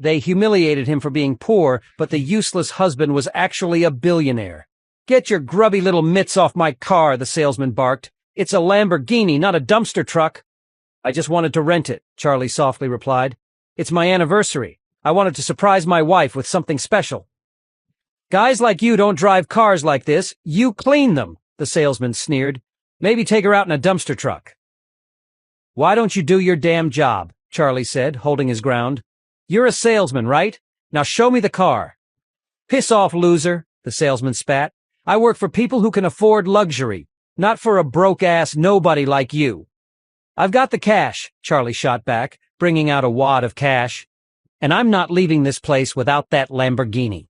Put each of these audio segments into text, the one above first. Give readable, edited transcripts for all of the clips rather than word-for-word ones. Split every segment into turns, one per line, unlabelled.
They humiliated him for being poor, but the useless husband was actually a billionaire. "Get your grubby little mitts off my car," the salesman barked. "It's a Lamborghini, not a dumpster truck." "I just wanted to rent it," Charlie softly replied. "It's my anniversary. I wanted to surprise my wife with something special." "Guys like you don't drive cars like this, you clean them," the salesman sneered. "Maybe take her out in a dumpster truck." "Why don't you do your damn job?" Charlie said, holding his ground. "You're a salesman, right? Now show me the car." "Piss off, loser," the salesman spat. "I work for people who can afford luxury, not for a broke-ass nobody like you." "I've got the cash," Charlie shot back, bringing out a wad of cash. "And I'm not leaving this place without that Lamborghini."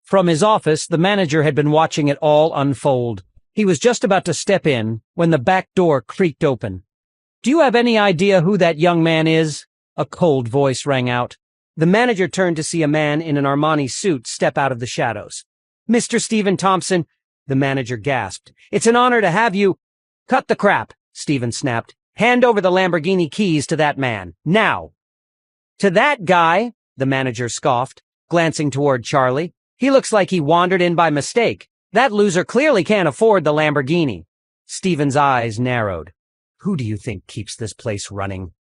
From his office, the manager had been watching it all unfold. He was just about to step in when the back door creaked open. "Do you have any idea who that young man is?" a cold voice rang out. The manager turned to see a man in an Armani suit step out of the shadows. "Mr. Stephen Thompson," the manager gasped. "It's an honor to have you—" "Cut the crap," Stephen snapped. "Hand over the Lamborghini keys to that man, now." "To that guy?" the manager scoffed, glancing toward Charlie. "He looks like he wandered in by mistake. That loser clearly can't afford the Lamborghini." Stephen's eyes narrowed. "Who do you think keeps this place running?"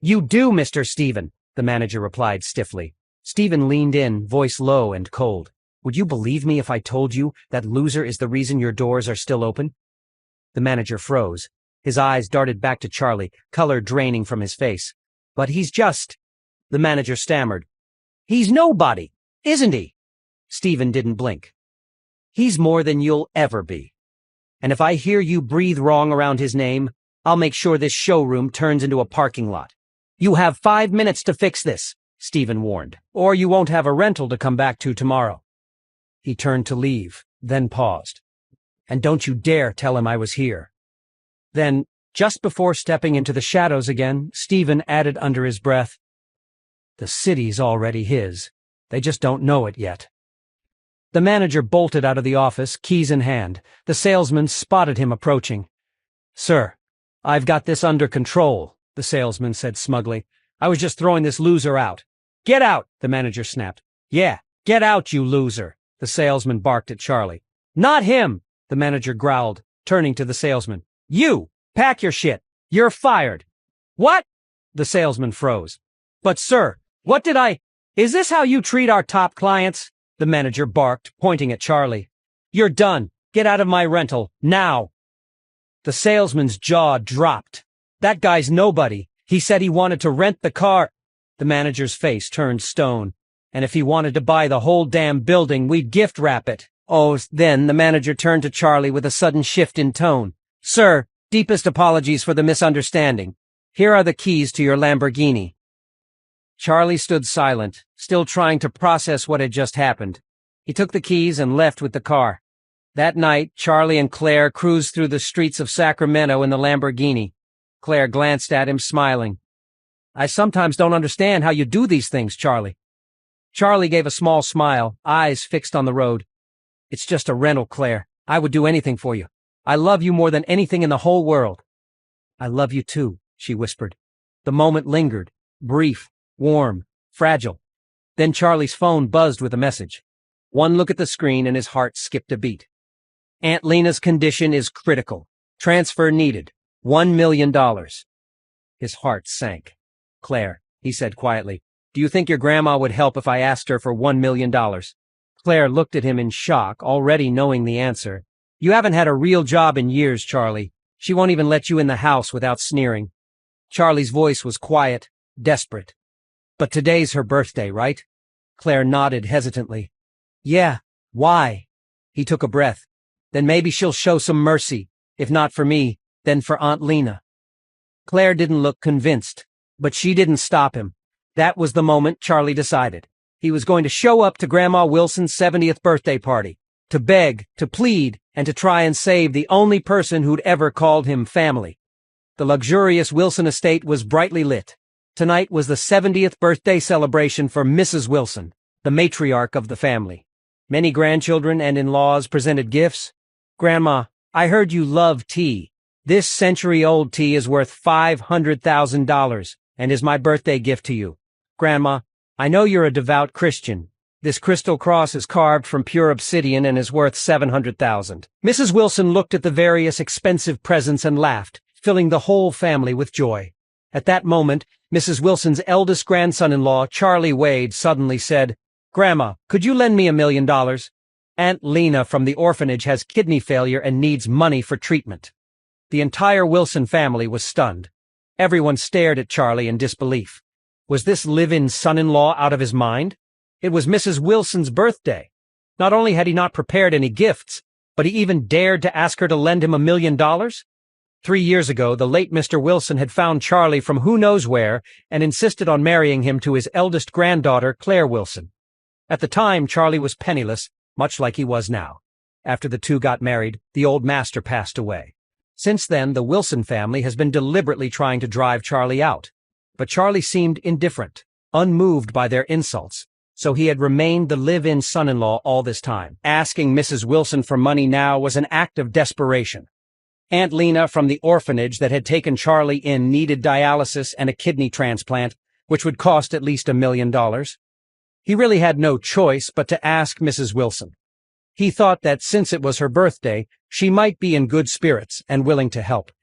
"You do, Mr. Stephen," the manager replied stiffly. Stephen leaned in, voice low and cold. "Would you believe me if I told you that loser is the reason your doors are still open?" The manager froze. His eyes darted back to Charlie, color draining from his face. "But he's just—" the manager stammered. "He's nobody, isn't he?" Stephen didn't blink. "He's more than you'll ever be. And if I hear you breathe wrong around his name, I'll make sure this showroom turns into a parking lot. You have 5 minutes to fix this," Stephen warned, "or you won't have a rental to come back to tomorrow." He turned to leave, then paused. "And don't you dare tell him I was here." Then, just before stepping into the shadows again, Stephen added under his breath, "The city's already his. They just don't know it yet." The manager bolted out of the office, keys in hand. The salesman spotted him approaching. "Sir, I've got this under control," the salesman said smugly. "I was just throwing this loser out." "Get out," the manager snapped. "Yeah, get out, you loser," the salesman barked at Charlie. "Not him," the manager growled, turning to the salesman. "You, pack your shit. You're fired." "What?" the salesman froze. "But sir, what did I— Is this how you treat our top clients?" the manager barked, pointing at Charlie. "You're done. Get out of my rental, now." The salesman's jaw dropped. "That guy's nobody. He said he wanted to rent the car." The manager's face turned stone. "And if he wanted to buy the whole damn building, we'd gift wrap it." "Oh," then the manager turned to Charlie with a sudden shift in tone. "Sir, deepest apologies for the misunderstanding. Here are the keys to your Lamborghini." Charlie stood silent, still trying to process what had just happened. He took the keys and left with the car. That night, Charlie and Claire cruised through the streets of Sacramento in the Lamborghini. Claire glanced at him, smiling. "I sometimes don't understand how you do these things, Charlie." Charlie gave a small smile, eyes fixed on the road. "It's just a rental, Claire. I would do anything for you. I love you more than anything in the whole world." "I love you too," she whispered. The moment lingered, brief, warm, fragile. Then Charlie's phone buzzed with a message. One look at the screen and his heart skipped a beat. "Aunt Lena's condition is critical. Transfer needed. $1 million. His heart sank. "Claire," he said quietly, "do you think your grandma would help if I asked her for $1 million? Claire looked at him in shock, already knowing the answer. "You haven't had a real job in years, Charlie. She won't even let you in the house without sneering." Charlie's voice was quiet, desperate. "But today's her birthday, right?" Claire nodded hesitantly. "Yeah, why?" He took a breath. "Then maybe she'll show some mercy. If not for me, then for Aunt Lena." Claire didn't look convinced, but she didn't stop him. That was the moment Charlie decided. He was going to show up to Grandma Wilson's 70th birthday party, to beg, to plead, and to try and save the only person who'd ever called him family. The luxurious Wilson estate was brightly lit. Tonight was the 70th birthday celebration for Mrs. Wilson, the matriarch of the family. Many grandchildren and in-laws presented gifts. "Grandma, I heard you love tea. This century-old tea is worth $500,000 and is my birthday gift to you. Grandma, I know you're a devout Christian. This crystal cross is carved from pure obsidian and is worth $700,000. Mrs. Wilson looked at the various expensive presents and laughed, filling the whole family with joy. At that moment, Mrs. Wilson's eldest grandson-in-law, Charlie Wade, suddenly said, "Grandma, could you lend me $1 million? Aunt Lena from the orphanage has kidney failure and needs money for treatment." The entire Wilson family was stunned. Everyone stared at Charlie in disbelief. Was this live-in son-in-law out of his mind? It was Mrs. Wilson's birthday. Not only had he not prepared any gifts, but he even dared to ask her to lend him $1 million? 3 years ago, the late Mr. Wilson had found Charlie from who knows where and insisted on marrying him to his eldest granddaughter, Claire Wilson. At the time, Charlie was penniless, much like he was now. After the two got married, the old master passed away. Since then, the Wilson family has been deliberately trying to drive Charlie out. But Charlie seemed indifferent, unmoved by their insults, so he had remained the live-in son-in-law all this time. Asking Mrs. Wilson for money now was an act of desperation. Aunt Lena from the orphanage that had taken Charlie in needed dialysis and a kidney transplant, which would cost at least $1 million. He really had no choice but to ask Mrs. Wilson. He thought that since it was her birthday, she might be in good spirits and willing to help.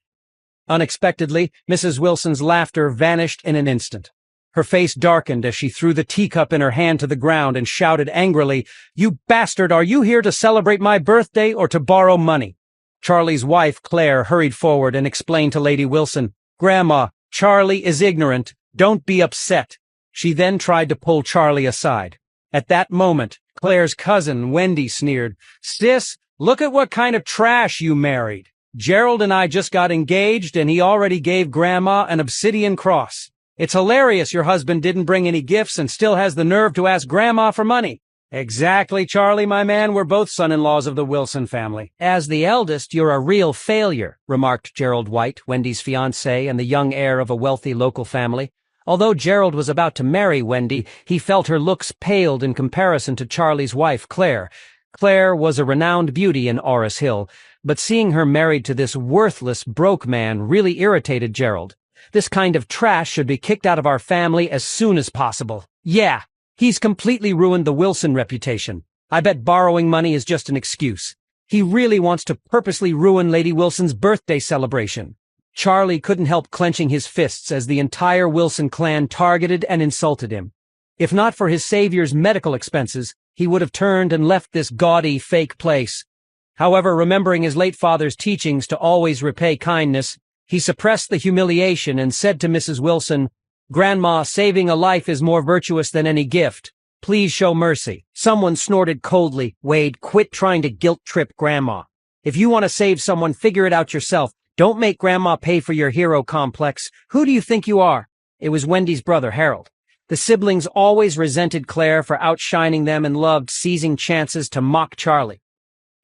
Unexpectedly, Mrs. Wilson's laughter vanished in an instant. Her face darkened as she threw the teacup in her hand to the ground and shouted angrily, "You bastard, are you here to celebrate my birthday or to borrow money?" Charlie's wife, Claire, hurried forward and explained to Lady Wilson, "Grandma, Charlie is ignorant. Don't be upset." She then tried to pull Charlie aside. At that moment, Claire's cousin, Wendy, sneered, "Sis, look at what kind of trash you married. Gerald and I just got engaged and he already gave Grandma an obsidian cross. It's hilarious your husband didn't bring any gifts and still has the nerve to ask Grandma for money." "Exactly, Charlie, my man. We're both son-in-laws of the Wilson family." "As the eldest, you're a real failure," remarked Gerald White, Wendy's fiancé and the young heir of a wealthy local family. Although Gerald was about to marry Wendy, he felt her looks paled in comparison to Charlie's wife, Claire. Claire was a renowned beauty in Orris Hill, but seeing her married to this worthless, broke man really irritated Gerald. "This kind of trash should be kicked out of our family as soon as possible." "Yeah, he's completely ruined the Wilson reputation. I bet borrowing money is just an excuse. He really wants to purposely ruin Lady Wilson's birthday celebration." Charlie couldn't help clenching his fists as the entire Wilson clan targeted and insulted him. If not for his savior's medical expenses, he would have turned and left this gaudy, fake place. However, remembering his late father's teachings to always repay kindness, he suppressed the humiliation and said to Mrs. Wilson, "Grandma, saving a life is more virtuous than any gift. Please show mercy." Someone snorted coldly, "Wade, quit trying to guilt-trip Grandma. If you want to save someone, figure it out yourself. Don't make Grandma pay for your hero complex. Who do you think you are?" It was Wendy's brother, Harold. The siblings always resented Claire for outshining them and loved seizing chances to mock Charlie.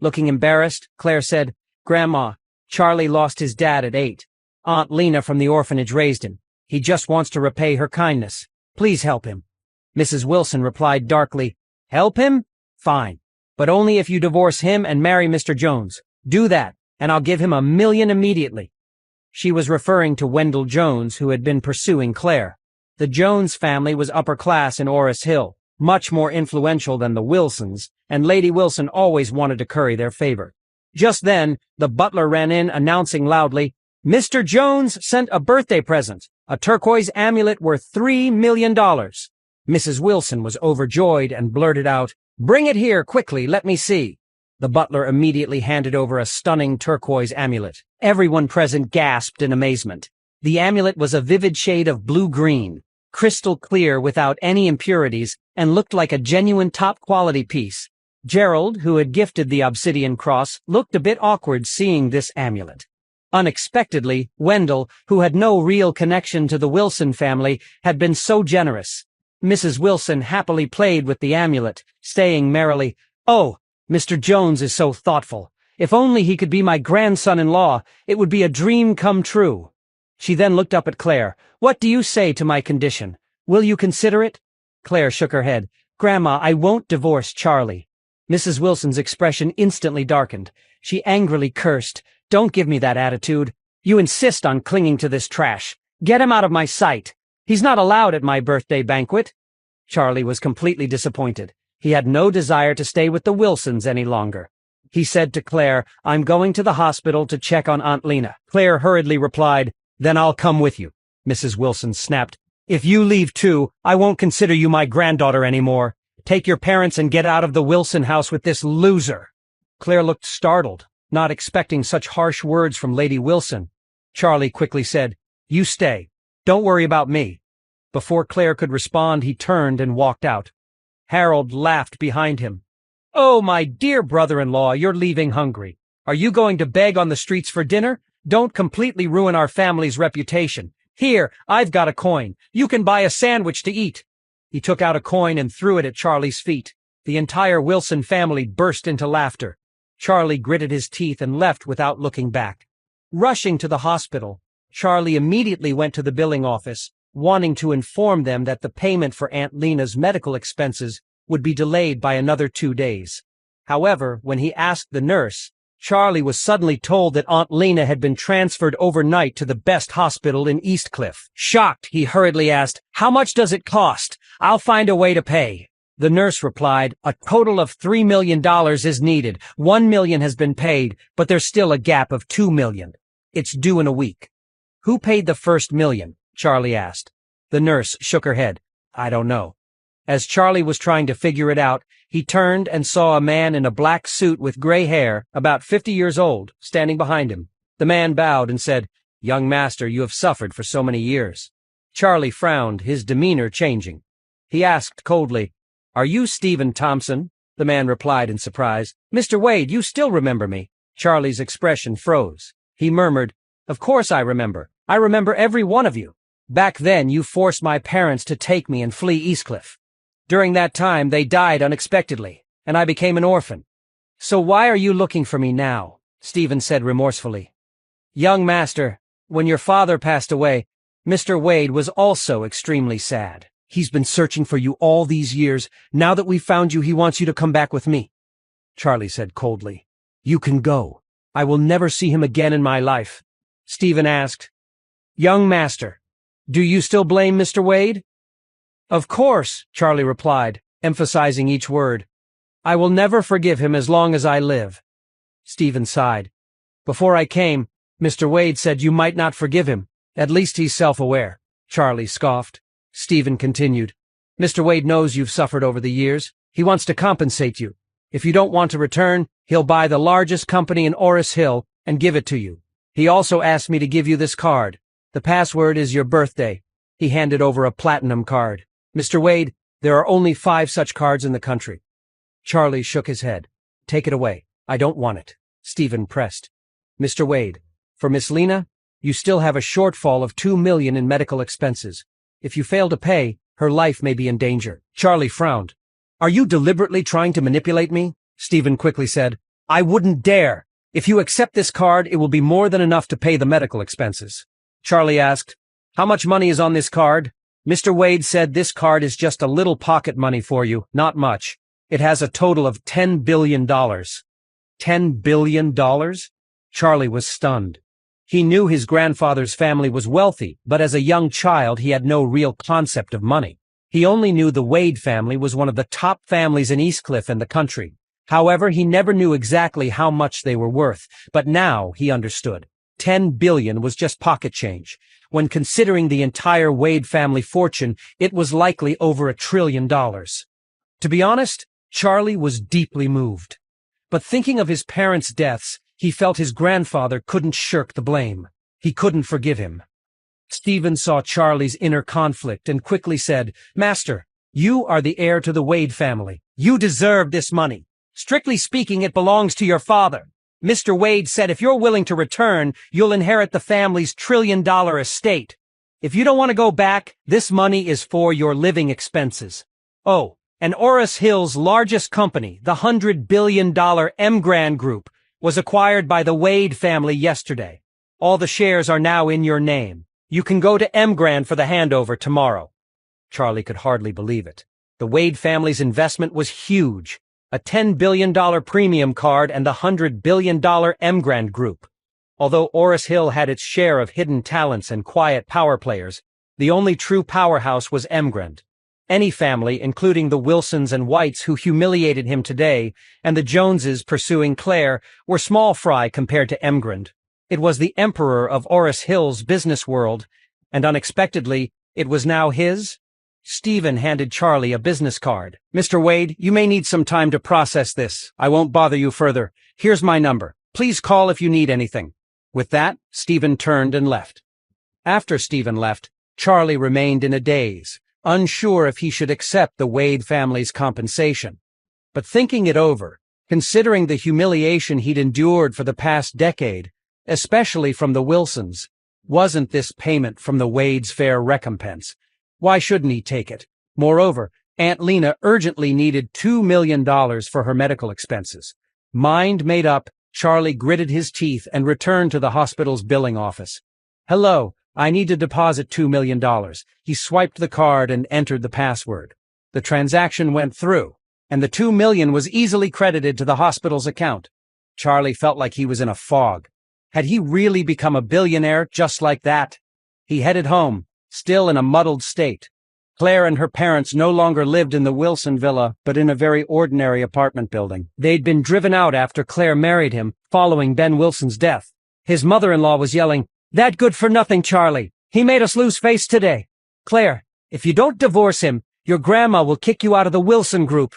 Looking embarrassed, Claire said, "Grandma, Charlie lost his dad at 8. Aunt Lena from the orphanage raised him. He just wants to repay her kindness. Please help him." Mrs. Wilson replied darkly, "Help him? Fine. But only if you divorce him and marry Mr. Jones. Do that, and I'll give him $1 million immediately." She was referring to Wendell Jones, who had been pursuing Claire. The Jones family was upper class in Orris Hill, much more influential than the Wilsons, and Lady Wilson always wanted to curry their favor. Just then, the butler ran in announcing loudly, "Mr. Jones sent a birthday present, a turquoise amulet worth $3 million. Mrs. Wilson was overjoyed and blurted out, "Bring it here quickly, let me see." The butler immediately handed over a stunning turquoise amulet. Everyone present gasped in amazement. The amulet was a vivid shade of blue-green, crystal clear without any impurities, and looked like a genuine top-quality piece. Gerald, who had gifted the obsidian cross, looked a bit awkward seeing this amulet. Unexpectedly, Wendell, who had no real connection to the Wilson family, had been so generous. Mrs. Wilson happily played with the amulet, saying merrily, "Oh, Mr. Jones is so thoughtful. If only he could be my grandson-in-law, it would be a dream come true." She then looked up at Claire. "What do you say to my condition? Will you consider it?" Claire shook her head. "Grandma, I won't divorce Charlie." Mrs. Wilson's expression instantly darkened. She angrily cursed. "Don't give me that attitude. You insist on clinging to this trash. Get him out of my sight. He's not allowed at my birthday banquet." Charlie was completely disappointed. He had no desire to stay with the Wilsons any longer. He said to Claire, "I'm going to the hospital to check on Aunt Lena." Claire hurriedly replied, "Then I'll come with you." Mrs. Wilson snapped, "If you leave too, I won't consider you my granddaughter anymore. Take your parents and get out of the Wilson house with this loser." Claire looked startled, not expecting such harsh words from Lady Wilson. Charlie quickly said, "You stay. Don't worry about me." Before Claire could respond, he turned and walked out. Harold laughed behind him. "Oh, my dear brother-in-law, you're leaving hungry. Are you going to beg on the streets for dinner? Don't completely ruin our family's reputation. Here, I've got a coin. You can buy a sandwich to eat." He took out a coin and threw it at Charlie's feet. The entire Wilson family burst into laughter. Charlie gritted his teeth and left without looking back. Rushing to the hospital, Charlie immediately went to the billing office, wanting to inform them that the payment for Aunt Lena's medical expenses would be delayed by another 2 days. However, when he asked the nurse, Charlie was suddenly told that Aunt Lena had been transferred overnight to the best hospital in Eastcliff. Shocked, he hurriedly asked, "How much does it cost? I'll find a way to pay." The nurse replied, "A total of $3 million is needed. $1 million has been paid, but there's still a gap of $2 million. It's due in a week." "Who paid the first $1 million?" Charlie asked. The nurse shook her head. "I don't know." As Charlie was trying to figure it out, he turned and saw a man in a black suit with gray hair, about 50 years old, standing behind him. The man bowed and said, "Young master, you have suffered for so many years." Charlie frowned, his demeanor changing. He asked coldly, "Are you Stephen Thompson?" The man replied in surprise, "Mr. Wade, you still remember me?" Charlie's expression froze. He murmured, "Of course I remember. I remember every one of you. Back then you forced my parents to take me and flee Eastcliff. During that time they died unexpectedly, and I became an orphan. So why are you looking for me now?" Stephen said remorsefully. "Young master, when your father passed away, Mr. Wade was also extremely sad. He's been searching for you all these years. Now that we've found you, he wants you to come back with me." Charlie said coldly, "You can go. I will never see him again in my life." Stephen asked, "Young master, do you still blame Mr. Wade?" "Of course," Charlie replied, emphasizing each word. "I will never forgive him as long as I live." Stephen sighed. "Before I came, Mr. Wade said you might not forgive him. At least he's self-aware." Charlie scoffed. Stephen continued, "Mr. Wade knows you've suffered over the years. He wants to compensate you. If you don't want to return, he'll buy the largest company in Orris Hill and give it to you. He also asked me to give you this card. The password is your birthday." He handed over a platinum card. "Mr. Wade, there are only 5 such cards in the country." Charlie shook his head. "Take it away. I don't want it." Stephen pressed. "Mr. Wade, for Miss Lena, you still have a shortfall of $2 million in medical expenses. If you fail to pay, her life may be in danger." Charlie frowned. "Are you deliberately trying to manipulate me?" Stephen quickly said, "I wouldn't dare. If you accept this card, it will be more than enough to pay the medical expenses." Charlie asked, "How much money is on this card?" Mr. Wade said, "This card is just a little pocket money for you, not much. It has a total of $10 billion. $10 billion? Charlie was stunned. He knew his grandfather's family was wealthy, but as a young child he had no real concept of money. He only knew the Wade family was one of the top families in Eastcliff and the country. However, he never knew exactly how much they were worth, but now he understood. 10 billion was just pocket change. When considering the entire Wade family fortune, it was likely over $1 trillion. To be honest, Charlie was deeply moved. But thinking of his parents' deaths, he felt his grandfather couldn't shirk the blame. He couldn't forgive him. Stephen saw Charlie's inner conflict and quickly said, "Master, you are the heir to the Wade family. You deserve this money. Strictly speaking, it belongs to your father. Mr. Wade said if you're willing to return, you'll inherit the family's $1 trillion estate. If you don't want to go back, this money is for your living expenses. Oh, and Orris Hill's largest company, the $100 billion Emgrand Group, was acquired by the Wade family yesterday. All the shares are now in your name. You can go to Emgrand for the handover tomorrow." Charlie could hardly believe it. The Wade family's investment was huge. A $10 billion premium card and the $100 billion Emgrand Group. Although Orris Hill had its share of hidden talents and quiet power players, the only true powerhouse was Emgrand. Any family, including the Wilsons and Whites who humiliated him today, and the Joneses pursuing Claire, were small fry compared to Emgrand. It was the emperor of Oris Hill's business world, and unexpectedly, it was now his. Stephen handed Charlie a business card. "Mr. Wade, you may need some time to process this. I won't bother you further. Here's my number. Please call if you need anything." With that, Stephen turned and left. After Stephen left, Charlie remained in a daze, unsure if he should accept the Wade family's compensation. But thinking it over, considering the humiliation he'd endured for the past decade, especially from the Wilsons, wasn't this payment from the Wades' fair recompense? Why shouldn't he take it? Moreover, Aunt Lena urgently needed $2 million for her medical expenses. Mind made up, Charlie gritted his teeth and returned to the hospital's billing office. "Hello, I need to deposit $2 million. He swiped the card and entered the password. The transaction went through, and the $2 million was easily credited to the hospital's account. Charlie felt like he was in a fog. Had he really become a billionaire just like that? He headed home, still in a muddled state. Claire and her parents no longer lived in the Wilson villa, but in a very ordinary apartment building. They'd been driven out after Claire married him, following Ben Wilson's death. His mother-in-law was yelling, "That good-for-nothing Charlie! He made us lose face today! Claire, if you don't divorce him, your grandma will kick you out of the Wilson group."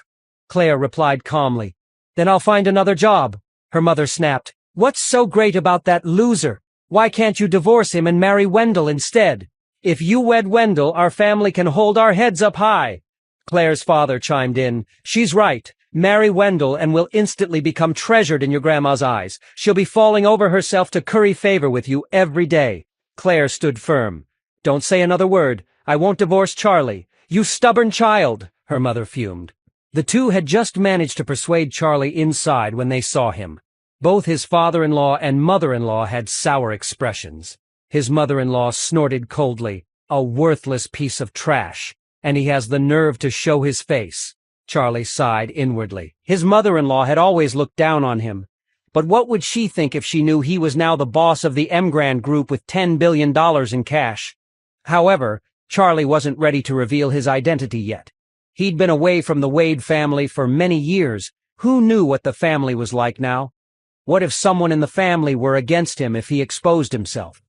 Claire replied calmly. "Then I'll find another job." Her mother snapped, "What's so great about that loser? Why can't you divorce him and marry Wendell instead? If you wed Wendell, our family can hold our heads up high." Claire's father chimed in, "She's right. Marry Wendell and will instantly become treasured in your grandma's eyes. She'll be falling over herself to curry favor with you every day." Claire stood firm. "Don't say another word. I won't divorce Charlie. You stubborn child," her mother fumed. The two had just managed to persuade Charlie inside when they saw him. Both his father-in-law and mother-in-law had sour expressions. His mother-in-law snorted coldly, "A worthless piece of trash, and he has the nerve to show his face." Charlie sighed inwardly. His mother-in-law had always looked down on him. But what would she think if she knew he was now the boss of the Emgrand Group with $10 billion in cash? However, Charlie wasn't ready to reveal his identity yet. He'd been away from the Wade family for many years. Who knew what the family was like now? What if someone in the family were against him if he exposed himself?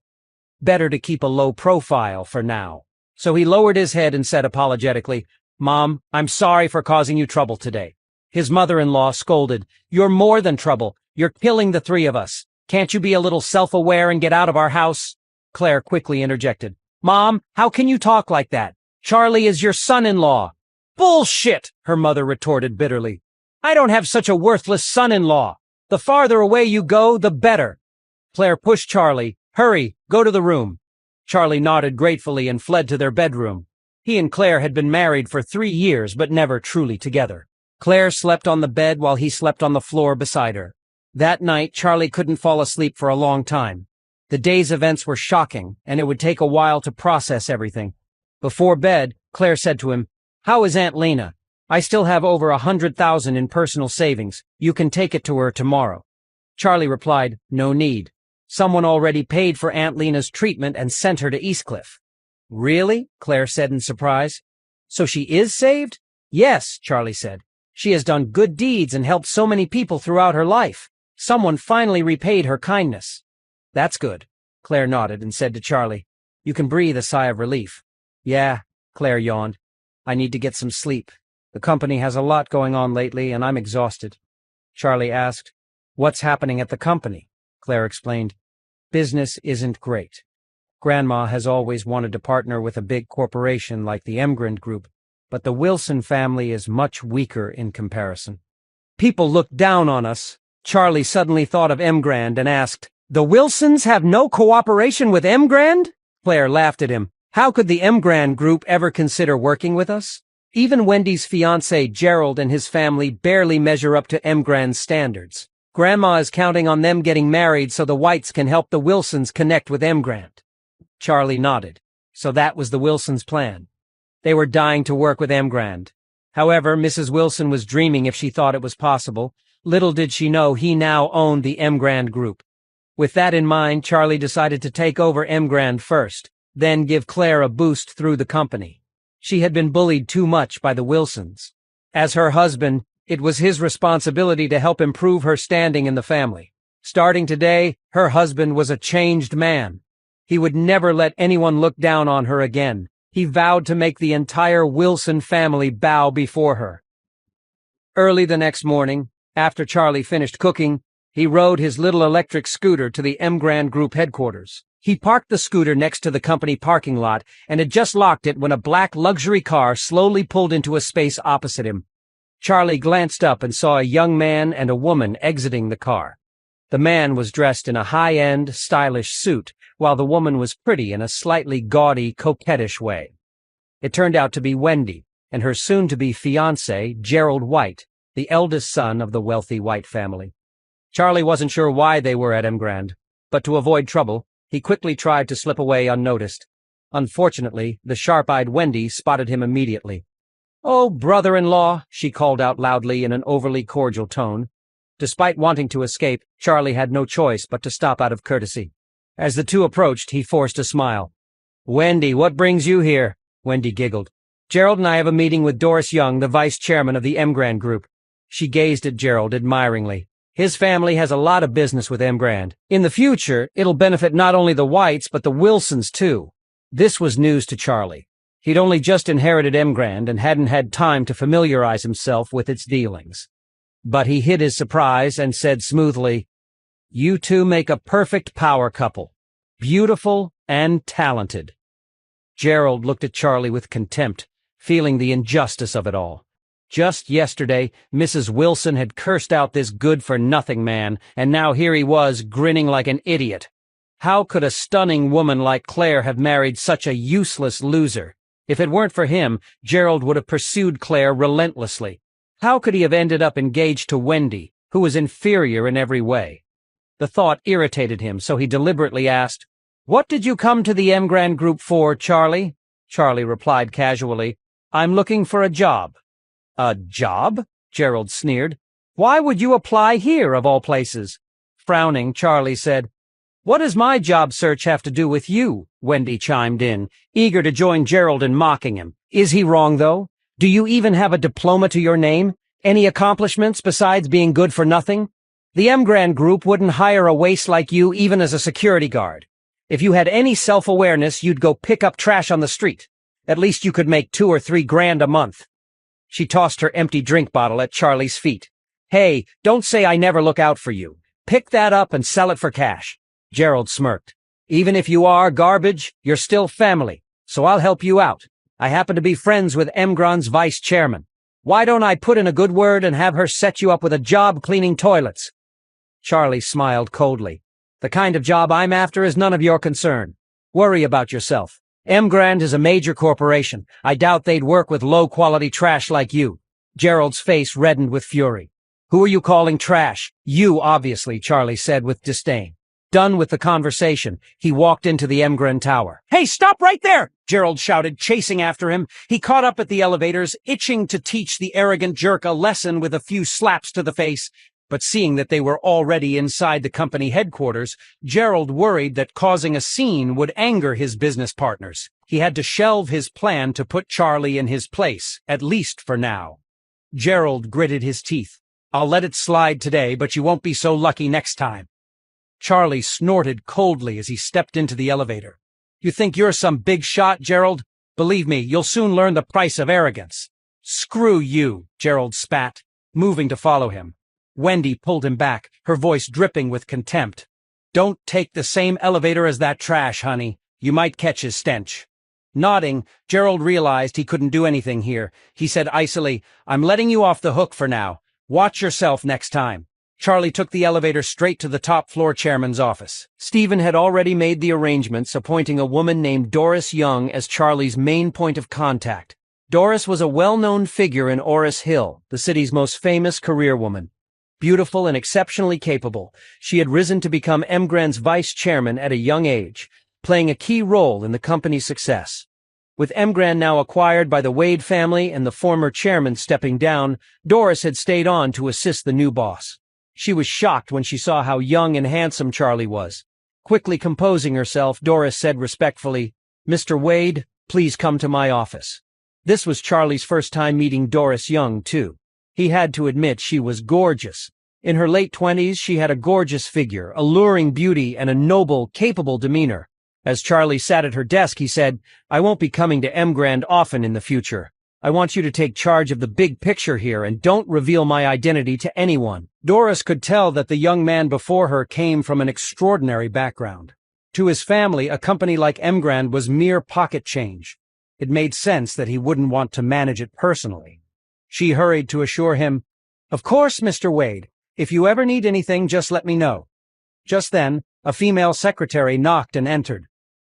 Better to keep a low profile for now. So he lowered his head and said apologetically, "Mom, I'm sorry for causing you trouble today." His mother-in-law scolded, "You're more than trouble. You're killing the three of us. Can't you be a little self-aware and get out of our house?" Claire quickly interjected, "Mom, how can you talk like that? Charlie is your son-in-law." "Bullshit," her mother retorted bitterly. "I don't have such a worthless son-in-law. The farther away you go, the better." Claire pushed Charlie. "Hurry, go to the room." Charlie nodded gratefully and fled to their bedroom. He and Claire had been married for 3 years, but never truly together. Claire slept on the bed while he slept on the floor beside her. That night, Charlie couldn't fall asleep for a long time. The day's events were shocking, and it would take a while to process everything. Before bed, Claire said to him, "How is Aunt Lena? I still have over 100,000 in personal savings. You can take it to her tomorrow." Charlie replied, "No need. Someone already paid for Aunt Lena's treatment and sent her to Eastcliff." "Really?" Claire said in surprise. "So she is saved?" "Yes," Charlie said. "She has done good deeds and helped so many people throughout her life. Someone finally repaid her kindness." "That's good." Claire nodded and said to Charlie, "You can breathe a sigh of relief." "Yeah," Claire yawned. "I need to get some sleep. The company has a lot going on lately and I'm exhausted." Charlie asked, "What's happening at the company?" Claire explained, "Business isn't great. Grandma has always wanted to partner with a big corporation like the Emgrand Group, but the Wilson family is much weaker in comparison. People look down on us." Charlie suddenly thought of Emgrand and asked, "The Wilsons have no cooperation with Emgrand?" Claire laughed at him. "How could the Emgrand Group ever consider working with us? Even Wendy's fiancé Gerald and his family barely measure up to Emgrand's standards. Grandma is counting on them getting married so the Whites can help the Wilsons connect with Emgrand." Charlie nodded. So that was the Wilsons' plan. They were dying to work with Emgrand. However, Mrs. Wilson was dreaming if she thought it was possible. Little did she know he now owned the Emgrand Group. With that in mind, Charlie decided to take over Emgrand first, then give Claire a boost through the company. She had been bullied too much by the Wilsons. As her husband, it was his responsibility to help improve her standing in the family. Starting today, her husband was a changed man. He would never let anyone look down on her again. He vowed to make the entire Wilson family bow before her. Early the next morning, after Charlie finished cooking, he rode his little electric scooter to the Emgrand Group headquarters. He parked the scooter next to the company parking lot and had just locked it when a black luxury car slowly pulled into a space opposite him. Charlie glanced up and saw a young man and a woman exiting the car. The man was dressed in a high-end, stylish suit, while the woman was pretty in a slightly gaudy, coquettish way. It turned out to be Wendy and her soon-to-be fiancé, Gerald White, the eldest son of the wealthy White family. Charlie wasn't sure why they were at Emgrand, but to avoid trouble, he quickly tried to slip away unnoticed. Unfortunately, the sharp-eyed Wendy spotted him immediately. "Oh, brother-in-law," she called out loudly in an overly cordial tone. Despite wanting to escape, Charlie had no choice but to stop out of courtesy. As the two approached, he forced a smile. "Wendy, what brings you here?" Wendy giggled. "Gerald and I have a meeting with Doris Young, the vice chairman of the Emgrand Group." She gazed at Gerald admiringly. "His family has a lot of business with Emgrand. In the future, it'll benefit not only the Whites, but the Wilsons, too." This was news to Charlie. He'd only just inherited Emgrand and hadn't had time to familiarize himself with its dealings. But he hid his surprise and said smoothly, "You two make a perfect power couple. Beautiful and talented." Gerald looked at Charlie with contempt, feeling the injustice of it all. Just yesterday, Mrs. Wilson had cursed out this good-for-nothing man, and now here he was, grinning like an idiot. How could a stunning woman like Claire have married such a useless loser? If it weren't for him, Gerald would have pursued Claire relentlessly. How could he have ended up engaged to Wendy, who was inferior in every way? The thought irritated him, so he deliberately asked, "What did you come to the Emgrand Group for, Charlie?" Charlie replied casually, "I'm looking for a job." "A job?" Gerald sneered. "Why would you apply here, of all places?" Frowning, Charlie said, "What does my job search have to do with you?" Wendy chimed in, eager to join Gerald in mocking him. "Is he wrong, though? Do you even have a diploma to your name? Any accomplishments besides being good for nothing? The Emgrand Group wouldn't hire a waste like you even as a security guard. If you had any self-awareness, you'd go pick up trash on the street. At least you could make 2 or 3 grand a month." She tossed her empty drink bottle at Charlie's feet. "Hey, don't say I never look out for you. Pick that up and sell it for cash." Gerald smirked. "Even if you are garbage, you're still family, so I'll help you out. I happen to be friends with Emgrand's vice chairman. Why don't I put in a good word and have her set you up with a job cleaning toilets?" Charlie smiled coldly. "The kind of job I'm after is none of your concern. Worry about yourself. Emgrand is a major corporation. I doubt they'd work with low-quality trash like you." Gerald's face reddened with fury. "Who are you calling trash?" "You, obviously," Charlie said with disdain. Done with the conversation, he walked into the Emgrand Tower. "Hey, stop right there!" Gerald shouted, chasing after him. He caught up at the elevators, itching to teach the arrogant jerk a lesson with a few slaps to the face. But seeing that they were already inside the company headquarters, Gerald worried that causing a scene would anger his business partners. He had to shelve his plan to put Charlie in his place, at least for now. Gerald gritted his teeth. "I'll let it slide today, but you won't be so lucky next time." Charlie snorted coldly as he stepped into the elevator. "You think you're some big shot, Gerald? Believe me, you'll soon learn the price of arrogance." "Screw you," Gerald spat, moving to follow him. Wendy pulled him back, her voice dripping with contempt. "Don't take the same elevator as that trash, honey. You might catch his stench." Nodding, Gerald realized he couldn't do anything here. He said icily, "I'm letting you off the hook for now. Watch yourself next time." Charlie took the elevator straight to the top-floor chairman's office. Stephen had already made the arrangements, appointing a woman named Doris Young as Charlie's main point of contact. Doris was a well-known figure in Oris Hill, the city's most famous career woman. Beautiful and exceptionally capable, she had risen to become Emgrand's vice chairman at a young age, playing a key role in the company's success. With Emgrand now acquired by the Wade family and the former chairman stepping down, Doris had stayed on to assist the new boss. She was shocked when she saw how young and handsome Charlie was. Quickly composing herself, Doris said respectfully, "Mr. Wade, please come to my office." This was Charlie's first time meeting Doris Young, too. He had to admit she was gorgeous. In her late 20s, she had a gorgeous figure, alluring beauty, and a noble, capable demeanor. As Charlie sat at her desk, he said, "I won't be coming to Emgrand often in the future. I want you to take charge of the big picture here and don't reveal my identity to anyone." Doris could tell that the young man before her came from an extraordinary background. To his family, a company like Emgrand was mere pocket change. It made sense that he wouldn't want to manage it personally. She hurried to assure him, "Of course, Mr. Wade. If you ever need anything, just let me know." Just then, a female secretary knocked and entered.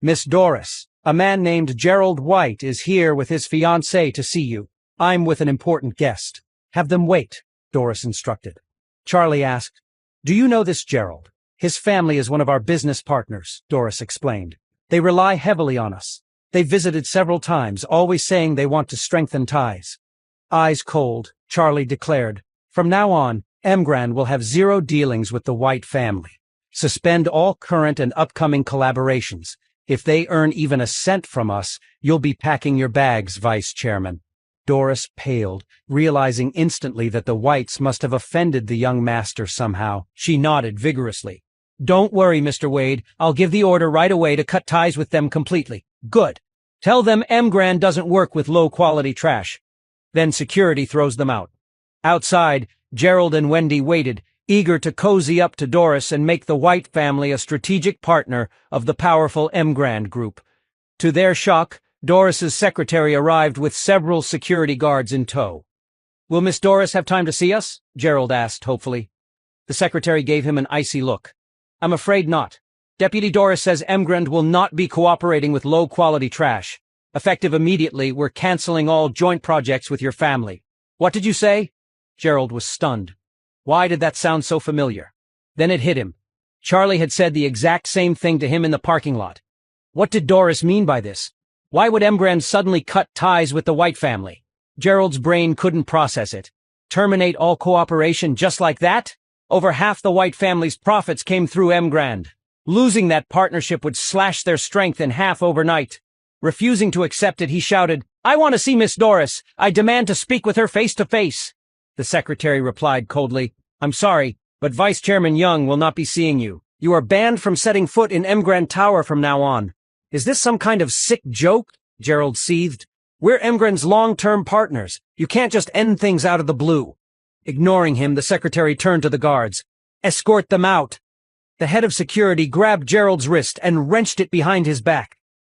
"Miss Doris, a man named Gerald White is here with his fiancée to see you. I'm with an important guest." "Have them wait," Doris instructed. Charlie asked, "Do you know this Gerald?" "His family is one of our business partners," Doris explained. "They rely heavily on us. They've visited several times, always saying they want to strengthen ties." Eyes cold, Charlie declared, "From now on, Emgrand will have zero dealings with the White family. Suspend all current and upcoming collaborations. If they earn even a cent from us, you'll be packing your bags, Vice Chairman." Doris paled, realizing instantly that the Whites must have offended the young master somehow. She nodded vigorously. "Don't worry, Mr. Wade. I'll give the order right away to cut ties with them completely." "Good. Tell them Emgrand doesn't work with low-quality trash." Then security throws them out. Outside, Gerald and Wendy waited, eager to cozy up to Doris and make the White family a strategic partner of the powerful Emgrand group. To their shock, Doris's secretary arrived with several security guards in tow. "Will Miss Doris have time to see us?" Gerald asked hopefully. The secretary gave him an icy look. "I'm afraid not. Deputy Doris says Emgrand will not be cooperating with low-quality trash. Effective immediately, we're canceling all joint projects with your family." "What did you say?" Gerald was stunned. Why did that sound so familiar? Then it hit him. Charlie had said the exact same thing to him in the parking lot. What did Doris mean by this? Why would Emgrand suddenly cut ties with the White family? Gerald's brain couldn't process it. Terminate all cooperation just like that? Over half the White family's profits came through Emgrand. Losing that partnership would slash their strength in half overnight. Refusing to accept it, he shouted, "I want to see Miss Doris. I demand to speak with her face to face." The secretary replied coldly, "I'm sorry, but Vice Chairman Young will not be seeing you. You are banned from setting foot in Emgrand Tower from now on." "Is this some kind of sick joke?" Gerald seethed. "We're Emgrand's long-term partners. You can't just end things out of the blue." Ignoring him, the secretary turned to the guards. "Escort them out." The head of security grabbed Gerald's wrist and wrenched it behind his back.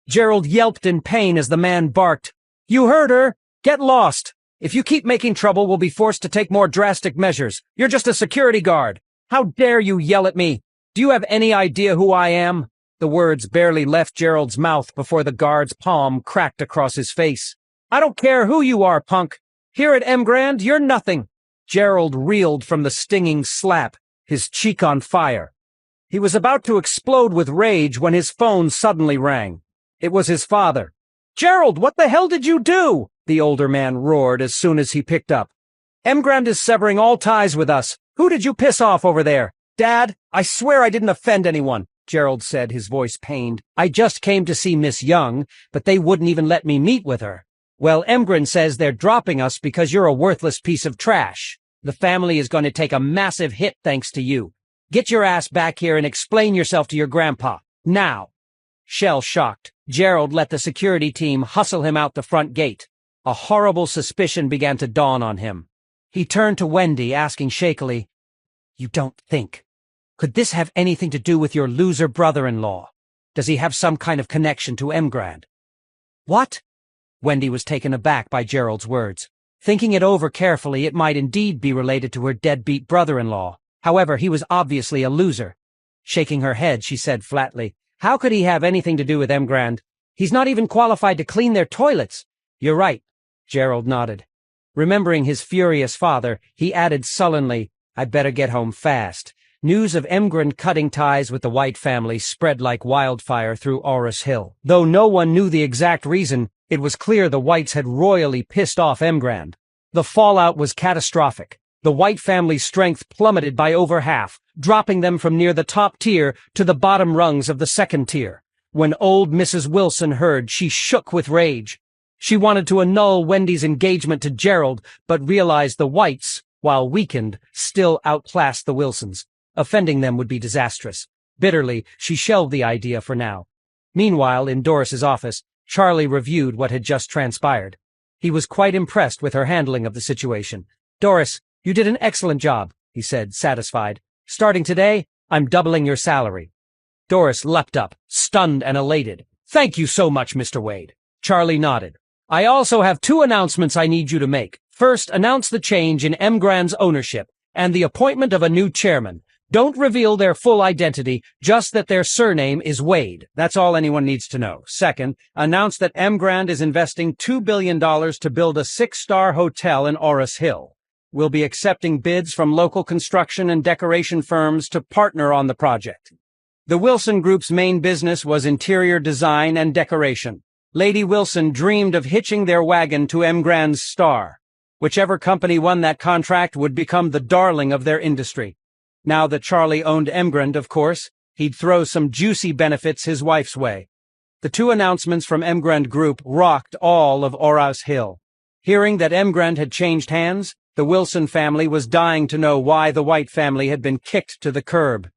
Gerald yelped in pain as the man barked, "You heard her! Get lost! If you keep making trouble, we'll be forced to take more drastic measures. You're just a security guard. How dare you yell at me? Do you have any idea who I am?" The words barely left Gerald's mouth before the guard's palm cracked across his face. "I don't care who you are, punk. Here at Emgrand, you're nothing." Gerald reeled from the stinging slap, his cheek on fire. He was about to explode with rage when his phone suddenly rang. It was his father. "Gerald, what the hell did you do?" the older man roared as soon as he picked up. "Emgrand is severing all ties with us. Who did you piss off over there?" "Dad, I swear I didn't offend anyone," Gerald said, his voice pained. "I just came to see Miss Young, but they wouldn't even let me meet with her." "Well, Emgrand says they're dropping us because you're a worthless piece of trash. The family is going to take a massive hit thanks to you. Get your ass back here and explain yourself to your grandpa. Now." Shell-shocked, Gerald let the security team hustle him out the front gate. A horrible suspicion began to dawn on him. He turned to Wendy, asking shakily, "You don't think? Could this have anything to do with your loser brother-in-law? Does he have some kind of connection to Emgrand?" "What?" Wendy was taken aback by Gerald's words. Thinking it over carefully, it might indeed be related to her deadbeat brother-in-law. However, he was obviously a loser. Shaking her head, she said flatly, "How could he have anything to do with Emgrand? He's not even qualified to clean their toilets." "You're right," Gerald nodded. Remembering his furious father, he added sullenly, "I'd better get home fast." News of Emgrand cutting ties with the White family spread like wildfire through Orris Hill. Though no one knew the exact reason, it was clear the Whites had royally pissed off Emgrand. The fallout was catastrophic. The White family's strength plummeted by over half, dropping them from near the top tier to the bottom rungs of the second tier. When old Mrs. Wilson heard, she shook with rage. She wanted to annul Wendy's engagement to Gerald, but realized the Whites, while weakened, still outclassed the Wilsons. Offending them would be disastrous. Bitterly, she shelved the idea for now. Meanwhile, in Doris's office, Charlie reviewed what had just transpired. He was quite impressed with her handling of the situation. "Doris, you did an excellent job," he said, satisfied. "Starting today, I'm doubling your salary." Doris leapt up, stunned and elated. "Thank you so much, Mr. Wade." Charlie nodded. "I also have 2 announcements I need you to make. First, announce the change in Emgran's ownership and the appointment of a new chairman. Don't reveal their full identity, just that their surname is Wade. That's all anyone needs to know. Second, announce that Emgrand is investing $2 billion to build a 6-star hotel in Oris Hill. We'll be accepting bids from local construction and decoration firms to partner on the project." The Wilson Group's main business was interior design and decoration. Lady Wilson dreamed of hitching their wagon to Emgrand's star. Whichever company won that contract would become the darling of their industry. Now that Charlie owned Emgrand, of course, he'd throw some juicy benefits his wife's way. The 2 announcements from Emgrand Group rocked all of Oris Hill. Hearing that Emgrand had changed hands, the Wilson family was dying to know why the White family had been kicked to the curb.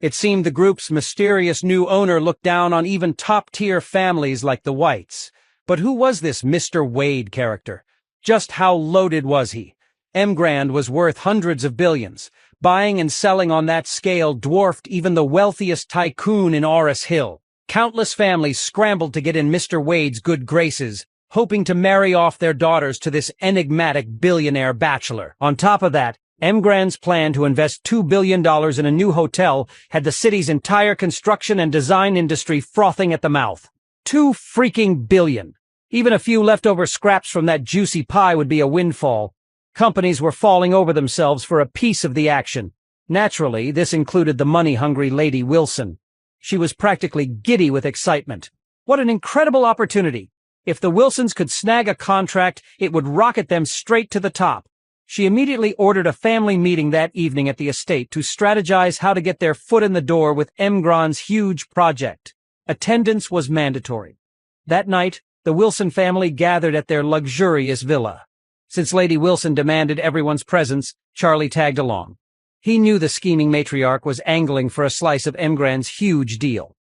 It seemed the group's mysterious new owner looked down on even top-tier families like the Whites. But who was this Mr. Wade character? Just how loaded was he? Emgrand was worth hundreds of billions. Buying and selling on that scale dwarfed even the wealthiest tycoon in Oris Hill. Countless families scrambled to get in Mr. Wade's good graces, hoping to marry off their daughters to this enigmatic billionaire bachelor. On top of that, Emgrand's plan to invest $2 billion in a new hotel had the city's entire construction and design industry frothing at the mouth. $2 freaking billion. Even a few leftover scraps from that juicy pie would be a windfall. Companies were falling over themselves for a piece of the action. Naturally, this included the money-hungry Lady Wilson. She was practically giddy with excitement. What an incredible opportunity! If the Wilsons could snag a contract, it would rocket them straight to the top. She immediately ordered a family meeting that evening at the estate to strategize how to get their foot in the door with Emgrand's huge project. Attendance was mandatory. That night, the Wilson family gathered at their luxurious villa. Since Lady Wilson demanded everyone's presence, Charlie tagged along. He knew the scheming matriarch was angling for a slice of Emgrand's huge deal.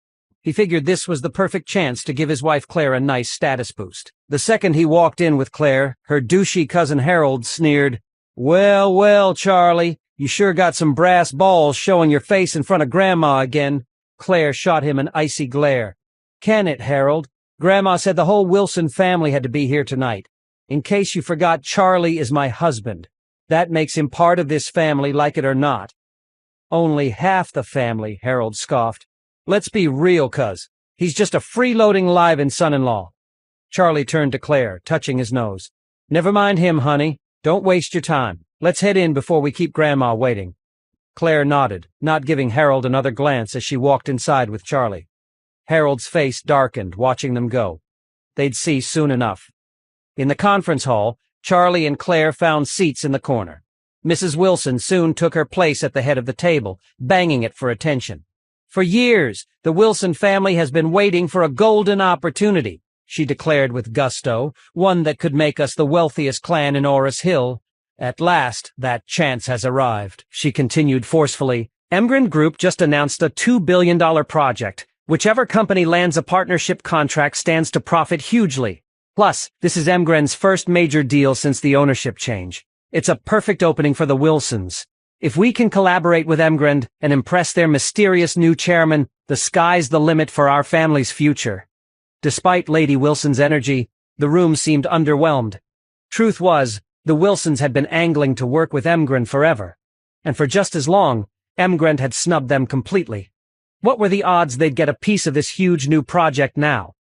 He figured this was the perfect chance to give his wife Claire a nice status boost. The second he walked in with Claire, her douchey cousin Harold sneered, "Well, well, Charlie, you sure got some brass balls showing your face in front of Grandma again." Claire shot him an icy glare. "Can it, Harold? Grandma said the whole Wilson family had to be here tonight. In case you forgot, Charlie is my husband. That makes him part of this family, like it or not." "Only half the family," Harold scoffed. "Let's be real, cuz. He's just a freeloading live-in son-in-law." Charlie turned to Claire, touching his nose. "Never mind him, honey. Don't waste your time. Let's head in before we keep Grandma waiting." Claire nodded, not giving Harold another glance as she walked inside with Charlie. Harold's face darkened, watching them go. They'd see soon enough. In the conference hall, Charlie and Claire found seats in the corner. Mrs. Wilson soon took her place at the head of the table, banging it for attention. "For years, the Wilson family has been waiting for a golden opportunity," she declared with gusto, "one that could make us the wealthiest clan in Oris Hill. At last, that chance has arrived," she continued forcefully. "Emgrand Group just announced a $2 billion project. Whichever company lands a partnership contract stands to profit hugely. Plus, this is Emgrand's first major deal since the ownership change. It's a perfect opening for the Wilsons. If we can collaborate with Emgrand and impress their mysterious new chairman, the sky's the limit for our family's future." Despite Lady Wilson's energy, the room seemed underwhelmed. Truth was, the Wilsons had been angling to work with Emgrand forever. And for just as long, Emgrand had snubbed them completely. What were the odds they'd get a piece of this huge new project now?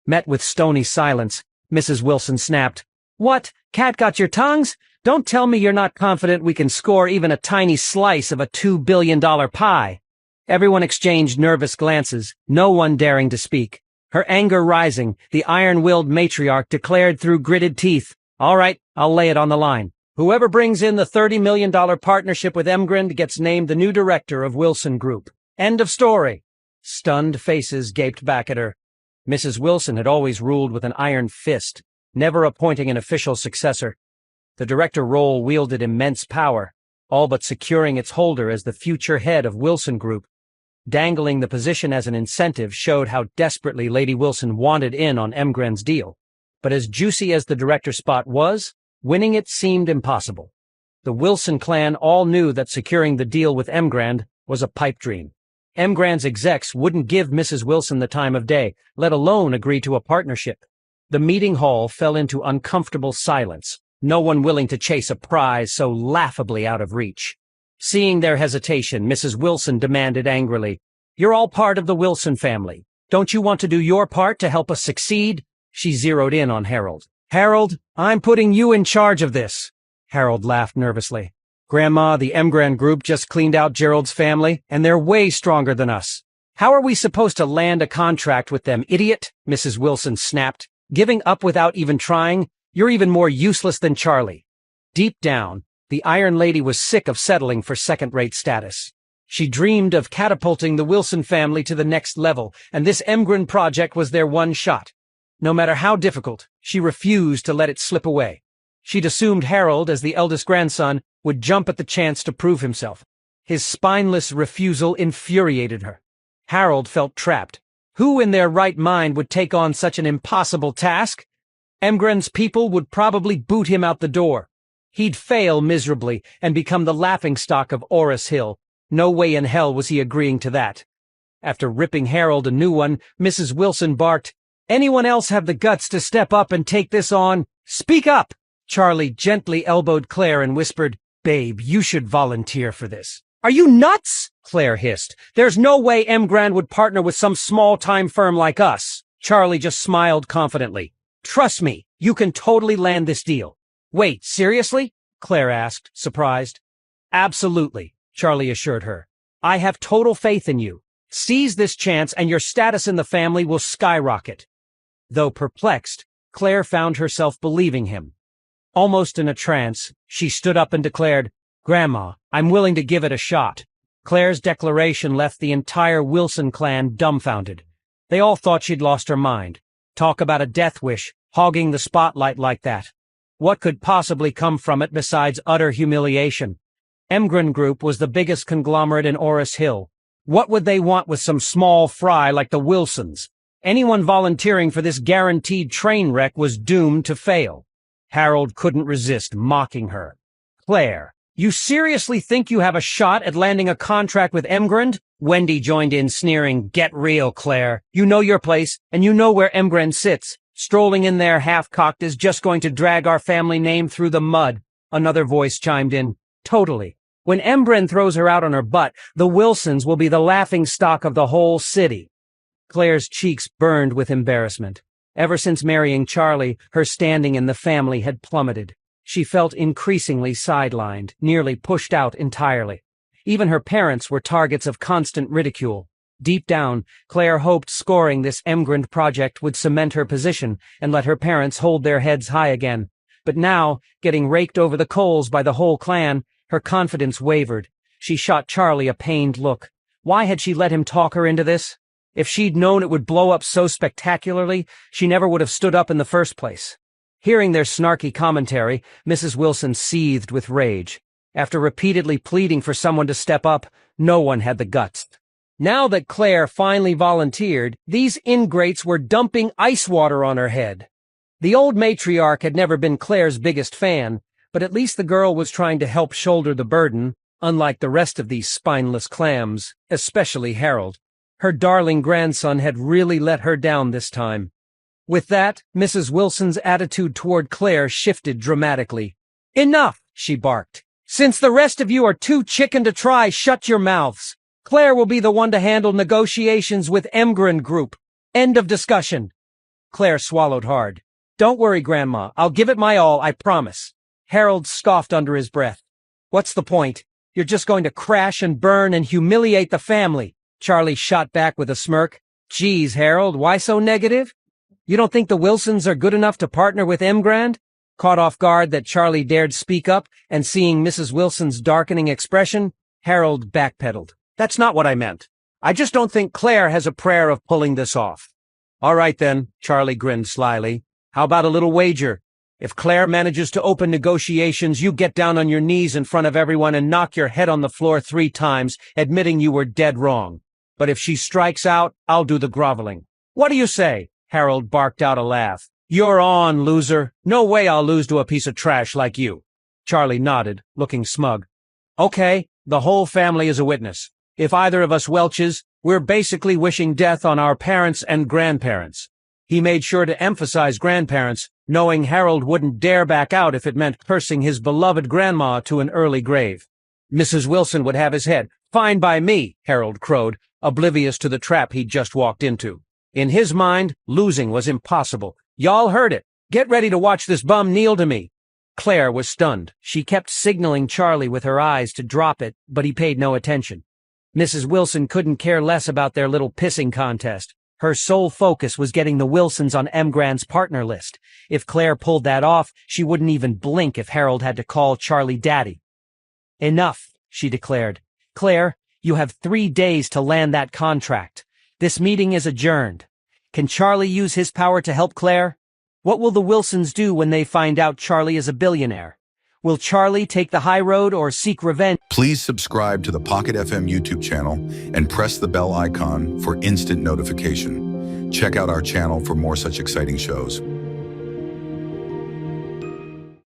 Met with stony silence, Mrs. Wilson snapped, "What, cat got your tongues? Don't tell me you're not confident we can score even a tiny slice of a $2 billion pie." Everyone exchanged nervous glances, no one daring to speak. Her anger rising, the iron-willed matriarch declared through gritted teeth, "All right, I'll lay it on the line. Whoever brings in the $30 million partnership with Emgrand gets named the new director of Wilson Group. End of story." Stunned faces gaped back at her. Mrs. Wilson had always ruled with an iron fist. never appointing an official successor. The director role wielded immense power, all but securing its holder as the future head of Wilson Group. Dangling the position as an incentive showed how desperately Lady Wilson wanted in on Emgren's deal. But as juicy as the director spot was, winning it seemed impossible. The Wilson clan all knew that securing the deal with Emgren was a pipe dream. Emgren's execs wouldn't give Mrs. Wilson the time of day, let alone agree to a partnership. The meeting hall fell into uncomfortable silence, no one willing to chase a prize so laughably out of reach. Seeing their hesitation, Mrs. Wilson demanded angrily, "You're all part of the Wilson family. Don't you want to do your part to help us succeed?" She zeroed in on Harold. "Harold, I'm putting you in charge of this." Harold laughed nervously. "Grandma, the Emgren Group just cleaned out Gerald's family, and they're way stronger than us. How are we supposed to land a contract with them, idiot?" Mrs. Wilson snapped. "Giving up without even trying? You're even more useless than Charlie." Deep down, the Iron Lady was sick of settling for second-rate status. She dreamed of catapulting the Wilson family to the next level, and this Emgren project was their one shot. No matter how difficult, she refused to let it slip away. She'd assumed Harold, as the eldest grandson, would jump at the chance to prove himself. His spineless refusal infuriated her. Harold felt trapped. Who in their right mind would take on such an impossible task? Emgren's people would probably boot him out the door. He'd fail miserably and become the laughingstock of Orris Hill. No way in hell was he agreeing to that. After ripping Harold a new one, Mrs. Wilson barked, "Anyone else have the guts to step up and take this on? Speak up!" Charlie gently elbowed Claire and whispered, "Babe, you should volunteer for this." "Are you nuts?" Claire hissed. "There's no way Emgren would partner with some small-time firm like us." Charlie just smiled confidently. "Trust me, you can totally land this deal." "Wait, seriously?" Claire asked, surprised. "Absolutely," Charlie assured her. "I have total faith in you. Seize this chance and your status in the family will skyrocket." Though perplexed, Claire found herself believing him. Almost in a trance, she stood up and declared, "Grandma, I'm willing to give it a shot." Claire's declaration left the entire Wilson clan dumbfounded. They all thought she'd lost her mind. Talk about a death wish, hogging the spotlight like that. What could possibly come from it besides utter humiliation? Emgren Group was the biggest conglomerate in Orris Hill. What would they want with some small fry like the Wilsons? Anyone volunteering for this guaranteed train wreck was doomed to fail. Harold couldn't resist mocking her. "Claire, you seriously think you have a shot at landing a contract with Emgren?" Wendy joined in, sneering, "Get real, Claire. You know your place, and you know where Emgren sits. Strolling in there half-cocked is just going to drag our family name through the mud." Another voice chimed in, "Totally. When Emgren throws her out on her butt, the Wilsons will be the laughingstock of the whole city." Claire's cheeks burned with embarrassment. Ever since marrying Charlie, her standing in the family had plummeted. She felt increasingly sidelined, nearly pushed out entirely. Even her parents were targets of constant ridicule. Deep down, Claire hoped scoring this Emgren project would cement her position and let her parents hold their heads high again. But now, getting raked over the coals by the whole clan, her confidence wavered. She shot Charlie a pained look. Why had she let him talk her into this? If she'd known it would blow up so spectacularly, she never would have stood up in the first place. Hearing their snarky commentary, Mrs. Wilson seethed with rage. After repeatedly pleading for someone to step up, no one had the guts. Now that Claire finally volunteered, these ingrates were dumping ice water on her head. The old matriarch had never been Claire's biggest fan, but at least the girl was trying to help shoulder the burden, unlike the rest of these spineless clams, especially Harold. Her darling grandson had really let her down this time. With that, Mrs. Wilson's attitude toward Claire shifted dramatically. "Enough," she barked. "Since the rest of you are too chicken to try, shut your mouths. Claire will be the one to handle negotiations with Emgren Group. End of discussion." Claire swallowed hard. "Don't worry, Grandma. I'll give it my all, I promise." Harold scoffed under his breath. "What's the point? You're just going to crash and burn and humiliate the family." Charlie shot back with a smirk. "Geez, Harold, why so negative? You don't think the Wilsons are good enough to partner with Emgren?" Caught off guard that Charlie dared speak up, and seeing Mrs. Wilson's darkening expression, Harold backpedaled. "That's not what I meant. I just don't think Claire has a prayer of pulling this off." "All right then," Charlie grinned slyly. How about a little wager? If Claire manages to open negotiations, you get down on your knees in front of everyone and knock your head on the floor 3 times, admitting you were dead wrong. But if she strikes out, I'll do the groveling. What do you say? Harold barked out a laugh. You're on, loser. No way I'll lose to a piece of trash like you. Charlie nodded, looking smug. Okay, the whole family is a witness. If either of us welches, we're basically wishing death on our parents and grandparents. He made sure to emphasize grandparents, knowing Harold wouldn't dare back out if it meant cursing his beloved grandma to an early grave. Mrs. Wilson would have his head. Fine by me, Harold crowed, oblivious to the trap he'd just walked into. In his mind, losing was impossible. Y'all heard it. Get ready to watch this bum kneel to me. Claire was stunned. She kept signaling Charlie with her eyes to drop it, but he paid no attention. Mrs. Wilson couldn't care less about their little pissing contest. Her sole focus was getting the Wilsons on Emgran's partner list. If Claire pulled that off, she wouldn't even blink if Harold had to call Charlie daddy. Enough, she declared. Claire, you have 3 days to land that contract. This meeting is adjourned. Can Charlie use his power to help Claire? What will the Wilsons do when they find out Charlie is a billionaire? Will Charlie take the high road or seek revenge?
Please subscribe to the Pocket FM YouTube channel and press the bell icon for instant notification. Check out our channel for more such exciting shows.